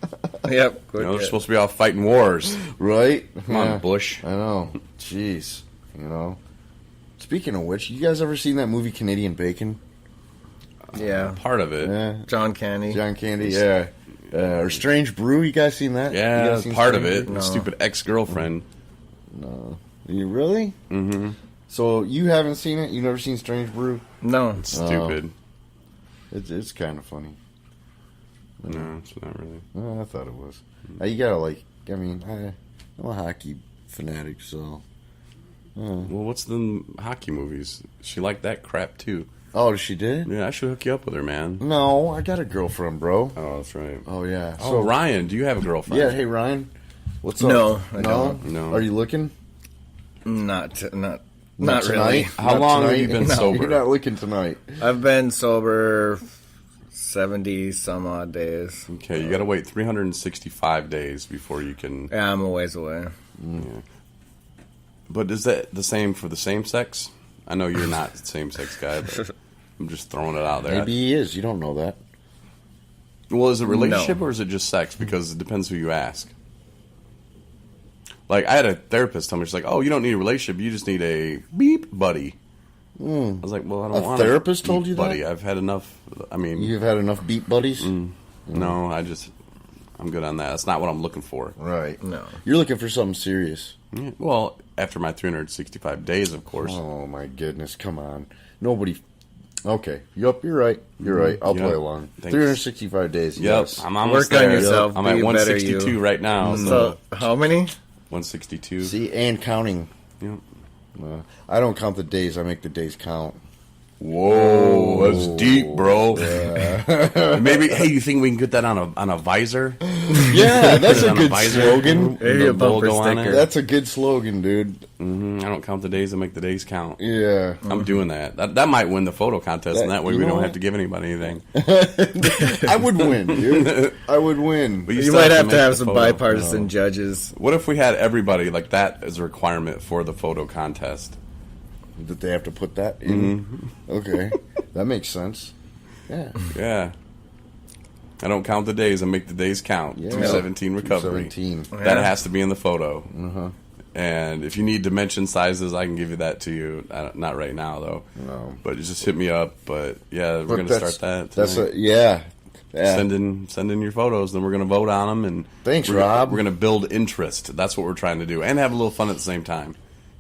Speaker 3: Yep.
Speaker 1: You know, they're supposed to be out fighting wars.
Speaker 2: Right?
Speaker 1: Come on, Bush.
Speaker 2: I know. Jeez. You know. Speaking of which, you guys ever seen that movie Canadian Bacon?
Speaker 3: Yeah.
Speaker 1: Part of it.
Speaker 2: Yeah.
Speaker 3: John Candy.
Speaker 2: John Candy, yeah. Or Strange Brew, you guys seen that?
Speaker 1: Yeah,
Speaker 2: You guys seen
Speaker 1: part of
Speaker 2: Strange
Speaker 1: it.
Speaker 2: Brew?
Speaker 1: The stupid ex-girlfriend.
Speaker 2: No. You really? Mm-hmm. So you haven't seen it? You've never seen Strange Brew?
Speaker 3: No.
Speaker 1: It's stupid.
Speaker 2: It's kind of funny.
Speaker 1: No, it's not really.
Speaker 2: I thought it was. You gotta like, I mean, I'm a hockey fanatic, so.
Speaker 1: Well, what's the hockey movies? She liked that crap, too.
Speaker 2: Oh, she did?
Speaker 1: Yeah, I should hook you up with her, man.
Speaker 2: No, I got a girlfriend, bro.
Speaker 1: Oh, that's right.
Speaker 2: Oh, yeah.
Speaker 1: So, Ryan, do you have a girlfriend?
Speaker 2: Yeah, hey, Ryan. What's up?
Speaker 3: No, I don't.
Speaker 1: No.
Speaker 2: Are you looking?
Speaker 3: Not
Speaker 2: Not
Speaker 3: really.
Speaker 2: tonight?
Speaker 1: How
Speaker 2: Not
Speaker 1: long have
Speaker 2: tonight?
Speaker 1: you been
Speaker 2: No,
Speaker 1: sober?
Speaker 2: You're not looking tonight.
Speaker 3: I've been sober 70 some odd days.
Speaker 1: Okay, you got to wait 365 days before you can.
Speaker 3: Yeah, I'm a ways away.
Speaker 1: Yeah. But is that the same for the same sex? I know you're not the same sex guy, but I'm just throwing it out there.
Speaker 2: Maybe he is. You don't know that.
Speaker 1: Well, is it relationship
Speaker 3: No.
Speaker 1: or is it just sex? Because it depends who you ask. Like, I had a therapist tell me, she's like, oh, you don't need a relationship, you just need a beep buddy. I was like, well, I don't want
Speaker 2: therapist
Speaker 1: a
Speaker 2: told
Speaker 1: beep
Speaker 2: you that?
Speaker 1: buddy. I've had enough. I mean,
Speaker 2: You've had enough beat buddies?
Speaker 1: no, I'm good on that. That's not what I'm looking for.
Speaker 2: Right.
Speaker 3: No.
Speaker 2: You're looking for something serious.
Speaker 1: Yeah, well, after my 365 days, of course.
Speaker 2: Oh, my goodness. Come on. Nobody. Okay. Yup, you're right. You're right. I'll
Speaker 1: Yep.
Speaker 2: play along.
Speaker 1: Thanks.
Speaker 2: 365 days.
Speaker 1: Yep,
Speaker 2: Yes.
Speaker 1: I'm almost
Speaker 3: Work on
Speaker 1: there.
Speaker 3: yourself.
Speaker 1: I'm at
Speaker 3: Be better
Speaker 1: 162
Speaker 3: you.
Speaker 1: right now.
Speaker 3: So, how many?
Speaker 1: 162.
Speaker 2: See, and counting.
Speaker 1: Yep.
Speaker 2: I don't count the days. I make the days count.
Speaker 1: Whoa, that's deep, bro. Maybe, hey, you think we can get that on a visor?
Speaker 2: Yeah, that's
Speaker 1: Put it
Speaker 2: a
Speaker 1: on
Speaker 2: good
Speaker 1: visor,
Speaker 2: slogan.
Speaker 3: Maybe
Speaker 1: the
Speaker 3: a bumper
Speaker 1: logo on it.
Speaker 3: sticker.
Speaker 2: That's a good slogan, dude.
Speaker 1: I don't count the days, I make the days count.
Speaker 2: Yeah.
Speaker 1: I'm doing that. That might win the photo contest, and that way
Speaker 2: you
Speaker 1: we
Speaker 2: know
Speaker 1: don't
Speaker 2: what?
Speaker 1: have to give anybody anything.
Speaker 2: I would win, dude. I would win.
Speaker 1: But
Speaker 3: You
Speaker 1: still
Speaker 3: might have
Speaker 1: make
Speaker 3: to have
Speaker 1: the
Speaker 3: some
Speaker 1: photo.
Speaker 3: bipartisan judges.
Speaker 1: What if we had everybody like that as a requirement for the photo contest?
Speaker 2: That they have to put that in? Okay. That makes sense. Yeah.
Speaker 1: Yeah. I don't count the days, I make the days count.
Speaker 2: Yeah.
Speaker 1: 217 recovery.
Speaker 2: 217.
Speaker 1: That has to be in the photo. And if you need dimension sizes, I can give you that to you. Not right now, though.
Speaker 2: No.
Speaker 1: But just hit me up. But yeah, we're going to start that.
Speaker 2: That's
Speaker 1: tonight.
Speaker 2: yeah.
Speaker 1: Send in your photos, then we're going to vote on them. And
Speaker 2: Thanks,
Speaker 1: we're,
Speaker 2: Rob.
Speaker 1: We're going to build interest. That's what we're trying to do, and have a little fun at the same time.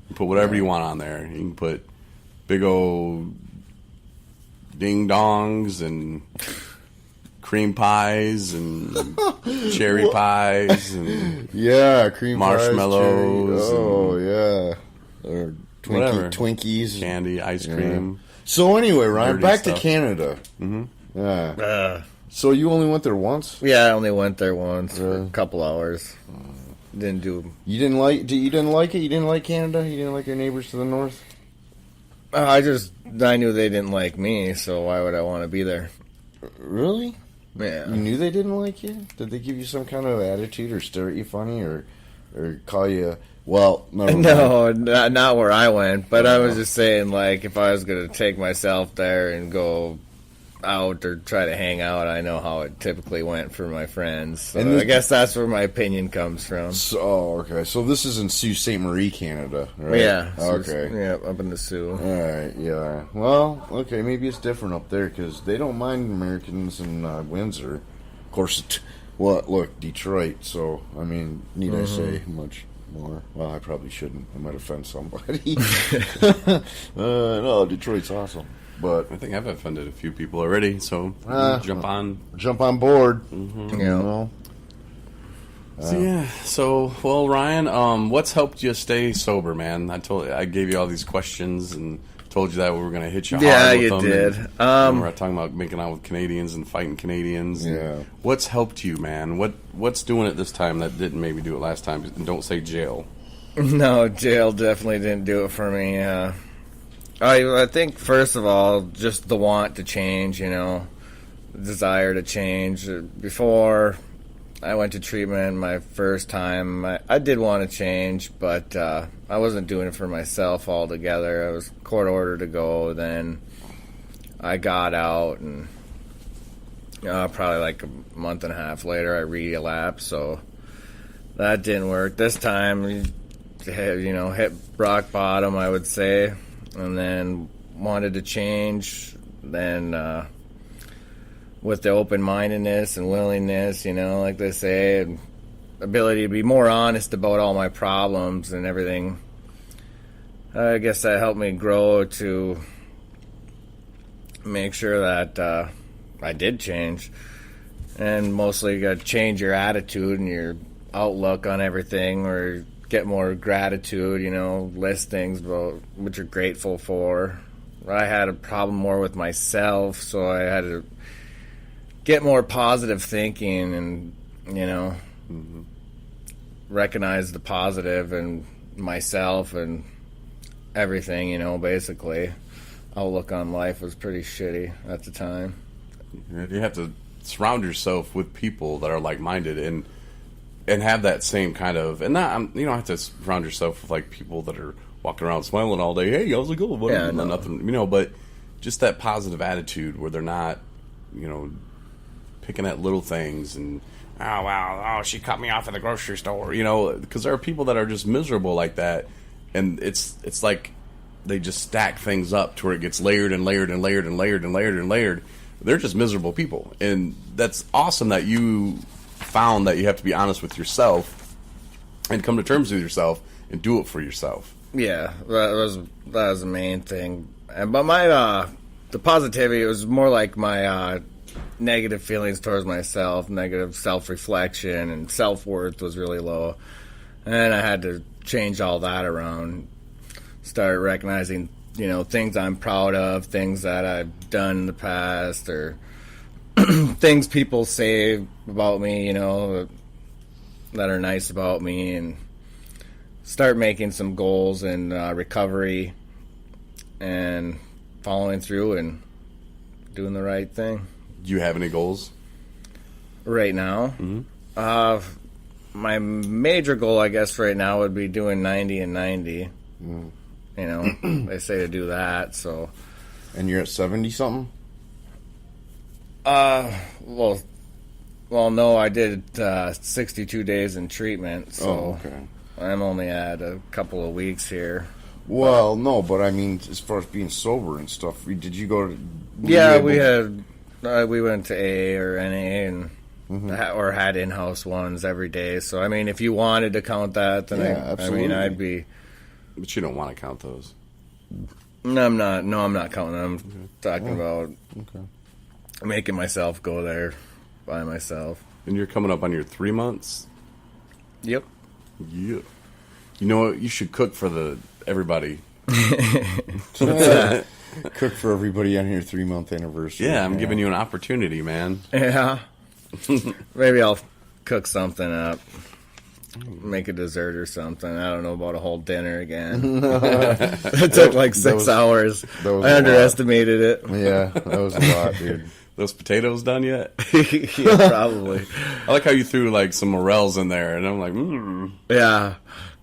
Speaker 1: You put whatever you want on there. You can put big old ding dongs and cream pies and cherry pies and
Speaker 2: Yeah, cream
Speaker 1: Marshmallows
Speaker 2: pies, cherry. Oh yeah, or
Speaker 1: whatever.
Speaker 2: Twinkies,
Speaker 1: candy, ice cream.
Speaker 2: So anyway, Ryan,
Speaker 1: Dirty
Speaker 2: back
Speaker 1: stuff.
Speaker 2: to Canada. Mm-hmm. Yeah.
Speaker 3: Uh,
Speaker 2: So you only went there once?
Speaker 3: yeah, I only went there once for a couple hours. Didn't do.
Speaker 2: You didn't like? You didn't like it? You didn't like Canada? You didn't like your neighbors to the north?
Speaker 3: I knew they didn't like me, so why would I want to be there?
Speaker 2: Really?
Speaker 3: Yeah.
Speaker 2: You knew they didn't like you? Did they give you some kind of attitude, or stare at you funny, or call you? Well, never mind.
Speaker 3: No, not where I went. But I was just saying, like, if I was going to take myself there and go out or try to hang out, I know how it typically went for my friends. So
Speaker 2: And this-
Speaker 3: I guess that's where my opinion comes from.
Speaker 2: So, okay. So this is in Sault Ste. Marie, Canada, right?
Speaker 3: Yeah.
Speaker 2: Okay.
Speaker 3: Yeah, up in the Sioux.
Speaker 2: All right. Yeah. Well, okay. Maybe it's different up there because they don't mind Americans in Windsor. Of course, look, Detroit. So I mean, need I say much more? Well, I probably shouldn't. I might offend somebody. No, Detroit's awesome. But
Speaker 1: I think I've offended a few people already, so jump on.
Speaker 2: jump on board.
Speaker 3: Yeah.
Speaker 2: You know?
Speaker 1: Well, Ryan, what's helped you stay sober, man? I gave you all these questions and told you that we were going to hit you
Speaker 3: Yeah,
Speaker 1: hard with
Speaker 3: you
Speaker 1: them.
Speaker 3: did.
Speaker 1: And we're talking about making out with Canadians and fighting Canadians.
Speaker 2: Yeah.
Speaker 1: What's helped you, man? What's doing it this time that didn't maybe do it last time? And don't say jail.
Speaker 3: No, jail definitely didn't do it for me. I think, first of all, just the want to change, the desire to change. Before I went to treatment my first time, I did want to change, but I wasn't doing it for myself altogether. I was court ordered to go. Then I got out, and probably like a month and a half later, I relapsed, so that didn't work. This time, hit rock bottom, I would say, and then wanted to change. Then with the open-mindedness and willingness, like they say, and ability to be more honest about all my problems and everything, I guess that helped me grow to make sure that I did change. And mostly you got to change your attitude and your outlook on everything, or get more gratitude, list things about what you're grateful for. I had a problem more with myself, so I had to get more positive thinking and, recognize the positive in myself and everything, basically. Outlook on life was pretty shitty at the time.
Speaker 1: You have to surround yourself with people that are like-minded and have that same kind of, and not, you don't have to surround yourself with like people that are walking around smiling all day. Hey, how's it going?
Speaker 3: Yeah, no.
Speaker 1: Nothing, but just that positive attitude where they're not, picking at little things and, oh, wow, she cut me off at the grocery store, because there are people that are just miserable like that, and it's like they just stack things up to where it gets layered and layered and layered and layered and layered and layered. They're just miserable people, and that's awesome that you found that you have to be honest with yourself and come to terms with yourself and do it for yourself.
Speaker 3: Yeah, that was the main thing. But my the positivity was more like my negative feelings towards myself, negative self-reflection, and self-worth was really low. And I had to change all that around, start recognizing, things I'm proud of, things that I've done in the past, or things people say about me, that are nice about me, and start making some goals in recovery and following through and doing the right thing.
Speaker 1: Do you have any goals?
Speaker 3: Right now? Mm-hmm. My major goal, I guess, right now would be doing 90 and 90. They say to do that, so.
Speaker 2: And you're at 70-something?
Speaker 3: Well, no, I did 62 days in treatment, so
Speaker 2: okay.
Speaker 3: I'm only at a couple of weeks here.
Speaker 2: Well, no, but I mean, as far as being sober and stuff, did you go to...
Speaker 3: Yeah, we went to AA or NA and or had in-house ones every day. So, I mean, if you wanted to count that, then
Speaker 2: absolutely.
Speaker 3: I'd be...
Speaker 1: But you don't want to count those.
Speaker 3: No, I'm not. No, I'm not counting them. I'm talking about making myself go there by myself.
Speaker 1: And you're coming up on your 3 months?
Speaker 3: Yep.
Speaker 1: Yeah. You know what? You should cook for everybody.
Speaker 2: Cook for everybody on your 3-month anniversary.
Speaker 1: Yeah, I'm giving you an opportunity, man.
Speaker 3: Yeah. Maybe I'll cook something up. Make a dessert or something. I don't know about a whole dinner again. It took like 6 hours. I underestimated it.
Speaker 2: Yeah, that was a lot, dude.
Speaker 1: Those potatoes done yet?
Speaker 3: Yeah, probably.
Speaker 1: I like how you threw like some morels in there, and I'm like,
Speaker 3: Yeah.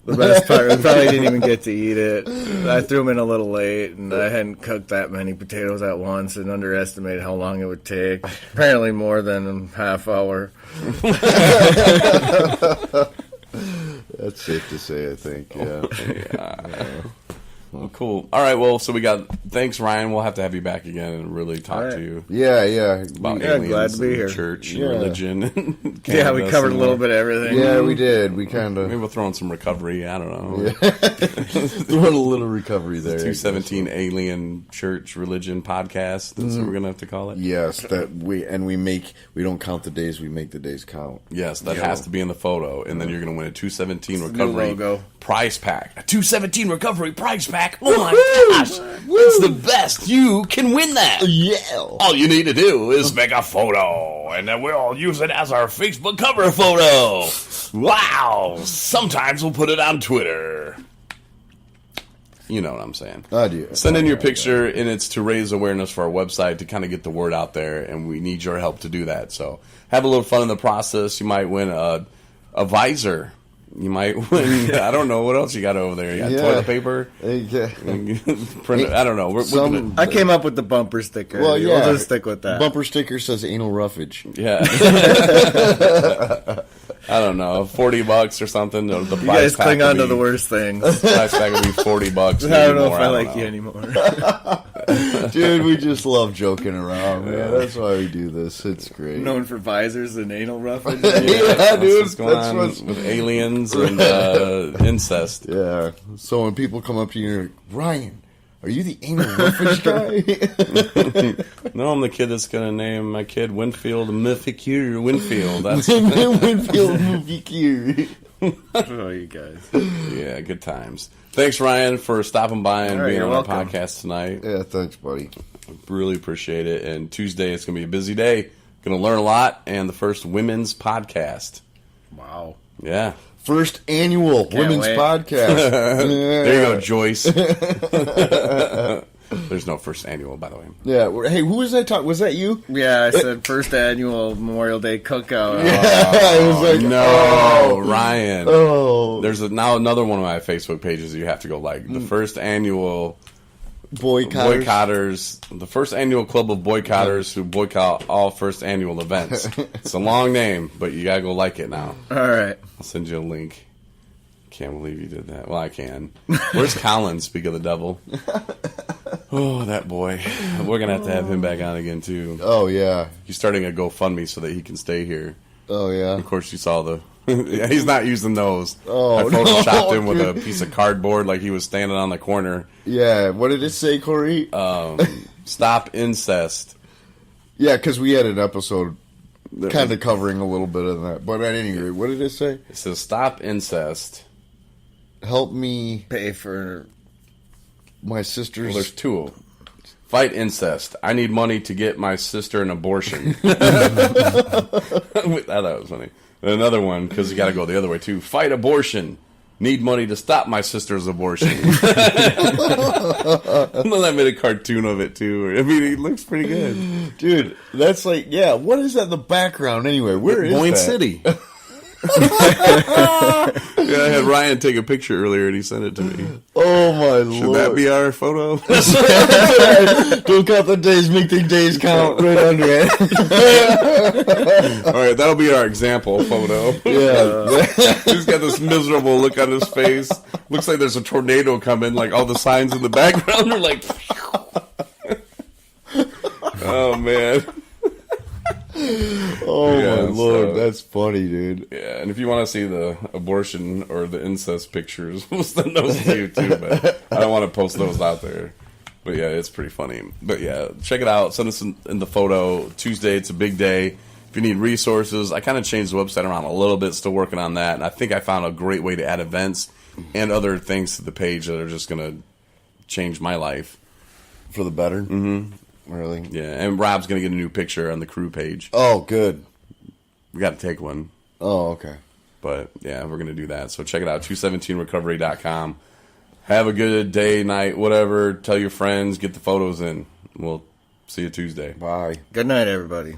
Speaker 3: The best part, I probably didn't even get to eat it. I threw them in a little late, and I hadn't cooked that many potatoes at once and underestimated how long it would take. Apparently more than a half hour.
Speaker 2: That's safe to say, I think, yeah.
Speaker 1: Well, cool. All right, well, so thanks, Ryan. We'll have to have you back again and really talk to you.
Speaker 2: Yeah.
Speaker 1: About
Speaker 3: Yeah,
Speaker 1: aliens
Speaker 3: glad to be
Speaker 1: and
Speaker 3: here.
Speaker 1: church and
Speaker 2: Yeah.
Speaker 1: religion. And
Speaker 3: Yeah, we covered a little bit of everything.
Speaker 2: Yeah, we did. We kind of...
Speaker 1: Maybe we'll throw in some recovery. I don't know.
Speaker 2: doing a little recovery there.
Speaker 1: 217 Alien Church Religion Podcast. That's what we're going to have to call it.
Speaker 2: Yes, we don't count the days, we make the days count.
Speaker 1: Yes, that has to be in the photo. And then you're going to win a 217
Speaker 3: It's the new
Speaker 1: recovery
Speaker 3: logo.
Speaker 1: prize pack. A 217 recovery prize pack. pack. Oh my gosh, it's the best. You can win that.
Speaker 2: Yeah.
Speaker 1: All you need to do is make a photo, and then we'll use it as our Facebook cover photo. Wow. Sometimes we'll put it on Twitter. You know what I'm saying.
Speaker 2: I do.
Speaker 1: Send in your picture, and it's to raise awareness for our website, to kind of get the word out there, and we need your help to do that. So have a little fun in the process. You might win a visor. You might win, I don't know, what else you got over there? You got toilet paper? Print it. I don't know.
Speaker 3: I came up with the bumper sticker.
Speaker 2: Well, yeah.
Speaker 3: We'll just stick with that.
Speaker 2: Bumper sticker says anal roughage.
Speaker 1: Yeah. I don't know, $40 or something. The
Speaker 3: you guys cling on to the worst things.
Speaker 1: The price tag would be $40.
Speaker 3: I don't know if I like you anymore.
Speaker 2: Dude, we just love joking around, man. That's why we do this. It's great.
Speaker 3: Known for visors and anal roughage.
Speaker 2: Yeah, dude.
Speaker 1: What's going on with aliens and incest.
Speaker 2: Yeah. So when people come up to you and you're like, Ryan, are you the anal roughage guy?
Speaker 1: No, I'm the kid that's going to name my kid Winfield Mificure Winfield. That's
Speaker 2: Winfield Mificure.
Speaker 3: Oh, you guys.
Speaker 1: Yeah, good times. Thanks, Ryan, for stopping by and being on
Speaker 3: welcome.
Speaker 1: our podcast tonight.
Speaker 2: Yeah, thanks, buddy.
Speaker 1: Really appreciate it. And Tuesday, it's going to be a busy day. Going to learn a lot, and the first women's podcast.
Speaker 3: Wow.
Speaker 1: Yeah.
Speaker 2: First annual women's
Speaker 3: wait.
Speaker 2: podcast.
Speaker 1: There you go, Joyce. There's no first annual, by the way.
Speaker 2: Yeah. Hey, who was that talking? Was that you?
Speaker 3: Yeah, I said first annual Memorial Day cookout.
Speaker 2: I was like,
Speaker 1: No, Ryan.
Speaker 2: oh,
Speaker 1: There's now another one of my Facebook pages you have to go like. The first annual boycotters. The first annual club of boycotters who boycott all first annual events. It's a long name, but you gotta go like it now.
Speaker 3: All right.
Speaker 1: I'll send you a link. Can't believe you did that. Well, I can. Where's Colin, speak of the devil? Oh, that boy. We're going to have him back on again, too.
Speaker 2: Oh, yeah.
Speaker 1: He's starting a GoFundMe so that he can stay here.
Speaker 2: Oh, yeah.
Speaker 1: Of course, you saw the... He's not using those.
Speaker 2: Oh,
Speaker 1: I photoshopped
Speaker 2: no,
Speaker 1: him with
Speaker 2: dude.
Speaker 1: a piece of cardboard like he was standing on the corner.
Speaker 2: Yeah. What did it say, Corey?
Speaker 1: Stop incest.
Speaker 2: Yeah, because we had an episode kind of covering a little bit of that. But at any rate, what did it say?
Speaker 1: It says, stop incest.
Speaker 2: Help me
Speaker 3: Pay for...
Speaker 2: my sister's...
Speaker 1: Well, there's two of them. Fight incest. I need money to get my sister an abortion. I thought that was funny. And another one, because you got to go the other way too. Fight abortion. Need money to stop my sister's abortion. And then I made a cartoon of it too. I mean, he looks pretty good.
Speaker 2: Dude, that's like, yeah, what is that in the background anyway? Where is
Speaker 1: Boyne
Speaker 2: that?
Speaker 1: City. Yeah, I had Ryan take a picture earlier and he sent it to me.
Speaker 2: Oh, my
Speaker 1: Should
Speaker 2: Lord.
Speaker 1: that be our photo?
Speaker 2: Don't count the days, make the days count right under it.
Speaker 1: All right, that'll be our example photo.
Speaker 2: Yeah.
Speaker 1: He's got this miserable look on his face. Looks like there's a tornado coming. Like all the signs in the background are like. Oh man.
Speaker 2: Oh,
Speaker 1: Yeah,
Speaker 2: my Lord.
Speaker 1: so-
Speaker 2: That's funny, dude.
Speaker 1: Yeah, and if you want to see the abortion or the incest pictures, we'll send those to you too. But I don't want to post those out there. But yeah, it's pretty funny. But yeah, check it out. Send us in the photo. Tuesday, it's a big day. If you need resources, I kind of changed the website around a little bit. Still working on that. And I think I found a great way to add events and other things to the page that are just going to change my life.
Speaker 2: For the better? Mm-hmm. Really?
Speaker 1: Yeah, and Rob's going to get a new picture on the crew page.
Speaker 2: Oh, good.
Speaker 1: We got to take one.
Speaker 2: Oh, okay.
Speaker 1: But yeah, we're going to do that. So check it out, 217recovery.com. Have a good day, night, whatever. Tell your friends, get the photos in. We'll see you Tuesday.
Speaker 2: Bye.
Speaker 3: Good night, everybody.